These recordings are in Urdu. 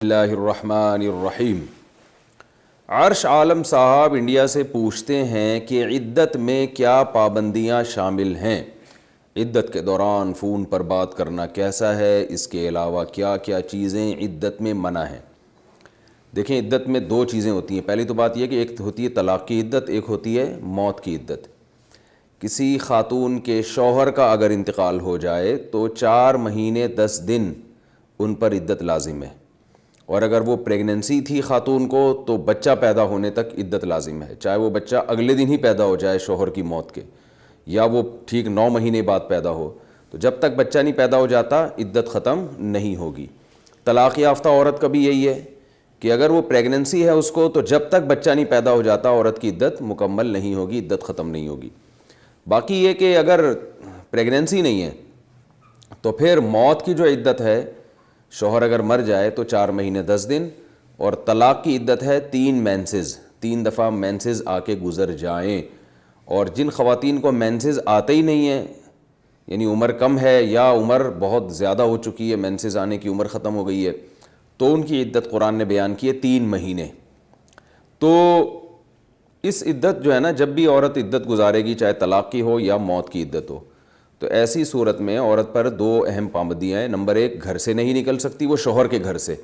اللہ الرحمن الرحیم۔ عرش عالم صاحب انڈیا سے پوچھتے ہیں کہ عدت میں کیا پابندیاں شامل ہیں؟ عدت کے دوران فون پر بات کرنا کیسا ہے؟ اس کے علاوہ کیا کیا چیزیں عدت میں منع ہیں؟ دیکھیں، عدت میں دو چیزیں ہوتی ہیں۔ پہلی تو بات یہ کہ ایک ہوتی ہے طلاق کی عدت، ایک ہوتی ہے موت کی عدت۔ کسی خاتون کے شوہر کا اگر انتقال ہو جائے تو 4 مہینے 10 دن ان پر عدت لازم ہے، اور اگر وہ پریگننسی تھی خاتون کو تو بچہ پیدا ہونے تک عدت لازم ہے، چاہے وہ بچہ اگلے دن ہی پیدا ہو جائے شوہر کی موت کے، یا وہ ٹھیک 9 مہینے بعد پیدا ہو، تو جب تک بچہ نہیں پیدا ہو جاتا عدت ختم نہیں ہوگی۔ طلاق یافتہ عورت کا بھی یہی ہے کہ اگر وہ پریگننسی ہے اس کو، تو جب تک بچہ نہیں پیدا ہو جاتا عورت کی عدت مکمل نہیں ہوگی، عدت ختم نہیں ہوگی۔ باقی یہ کہ اگر پریگننسی نہیں ہے تو پھر موت کی جو عدت ہے، شوہر اگر مر جائے تو 4 مہینے 10 دن، اور طلاق کی عدت ہے 3 مینسز، 3 دفعہ مینسز آ کے گزر جائیں۔ اور جن خواتین کو مینسز آتے ہی نہیں ہیں، یعنی عمر کم ہے یا عمر بہت زیادہ ہو چکی ہے، مینسز آنے کی عمر ختم ہو گئی ہے، تو ان کی عدت قرآن نے بیان کی ہے 3 مہینے۔ تو اس عدت جو ہے نا، جب بھی عورت عدت گزارے گی، چاہے طلاق کی ہو یا موت کی عدت ہو، تو ایسی صورت میں عورت پر 2 اہم پابندیاں ہیں۔ نمبر 1، گھر سے نہیں نکل سکتی وہ شوہر کے گھر سے۔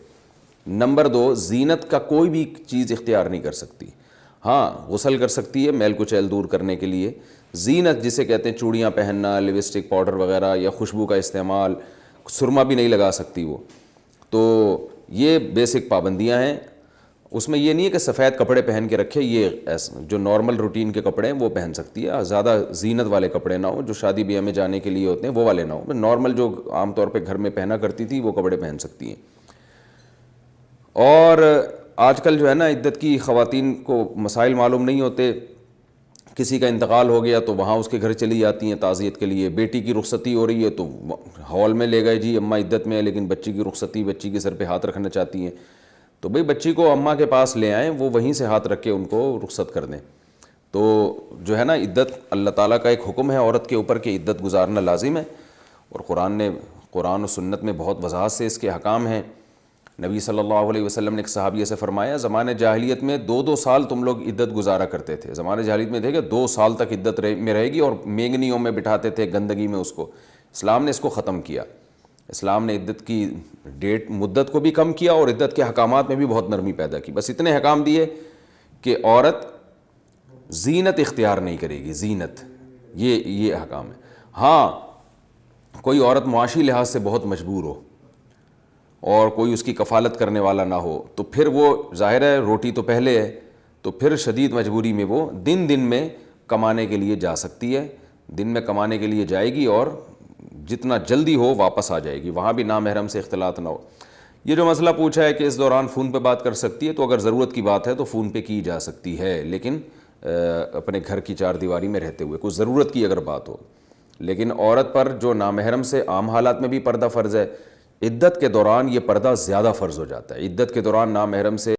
نمبر 2، زینت کا کوئی بھی چیز اختیار نہیں کر سکتی۔ ہاں، غسل کر سکتی ہے میل کچیل دور کرنے کے لیے۔ زینت جسے کہتے ہیں چوڑیاں پہننا، لپسٹک، پاؤڈر وغیرہ، یا خوشبو کا استعمال، سرما بھی نہیں لگا سکتی وہ۔ تو یہ بیسک پابندیاں ہیں۔ اس میں یہ نہیں ہے کہ سفید کپڑے پہن کے رکھے، یہ جو نارمل روٹین کے کپڑے ہیں وہ پہن سکتی ہے، زیادہ زینت والے کپڑے نہ ہو، جو شادی بیاہ میں جانے کے لیے ہوتے ہیں وہ والے نہ ہو، نارمل جو عام طور پہ گھر میں پہنا کرتی تھی وہ کپڑے پہن سکتی ہیں۔ اور آج کل جو ہے نا، عدت کی خواتین کو مسائل معلوم نہیں ہوتے، کسی کا انتقال ہو گیا تو وہاں اس کے گھر چلی جاتی ہیں تعزیت کے لیے، بیٹی کی رخصتی ہو رہی ہے تو ہال میں لے گئے، جی اماں عدت میں ہے، لیکن بچی کی رخصتی، بچی کے سر پہ ہاتھ رکھنا چاہتی ہیں، تو بھئی بچی کو اماں کے پاس لے آئیں، وہ وہیں سے ہاتھ رکھ کے ان کو رخصت کر دیں۔ تو جو ہے نا، عدت اللہ تعالیٰ کا ایک حکم ہے عورت کے اوپر کہ عدت گزارنا لازم ہے، اور قرآن و سنت میں بہت وضاحت سے اس کے احکام ہیں۔ نبی صلی اللہ علیہ وسلم نے ایک صحابیہ سے فرمایا، زمانہ جاہلیت میں 2 سال تم لوگ عدت گزارا کرتے تھے۔ زمانہ جاہلیت میں تھے کہ 2 سال تک عدت میں رہے گی، اور مینگنیوں میں بٹھاتے تھے گندگی میں اس کو۔ اسلام نے اس کو ختم کیا۔ اسلام نے عدت کی مدت کو بھی کم کیا، اور عدت کے حکامات میں بھی بہت نرمی پیدا کی۔ بس اتنے حکام دیے کہ عورت زینت اختیار نہیں کرے گی، زینت، یہ حکام ہے۔ ہاں، کوئی عورت معاشی لحاظ سے بہت مجبور ہو اور کوئی اس کی کفالت کرنے والا نہ ہو، تو پھر وہ ظاہر ہے روٹی تو پہلے ہے، تو پھر شدید مجبوری میں وہ دن میں کمانے کے لیے جا سکتی ہے، دن میں کمانے کے لیے جائے گی، اور جتنا جلدی ہو واپس آ جائے گی، وہاں بھی نامحرم سے اختلاط نہ ہو۔ یہ جو مسئلہ پوچھا ہے کہ اس دوران فون پہ بات کر سکتی ہے، تو اگر ضرورت کی بات ہے تو فون پہ کی جا سکتی ہے، لیکن اپنے گھر کی 4 دیواری میں رہتے ہوئے، کوئی ضرورت کی اگر بات ہو۔ لیکن عورت پر جو نامحرم سے عام حالات میں بھی پردہ فرض ہے، عدت کے دوران یہ پردہ زیادہ فرض ہو جاتا ہے۔ عدت کے دوران نامحرم سے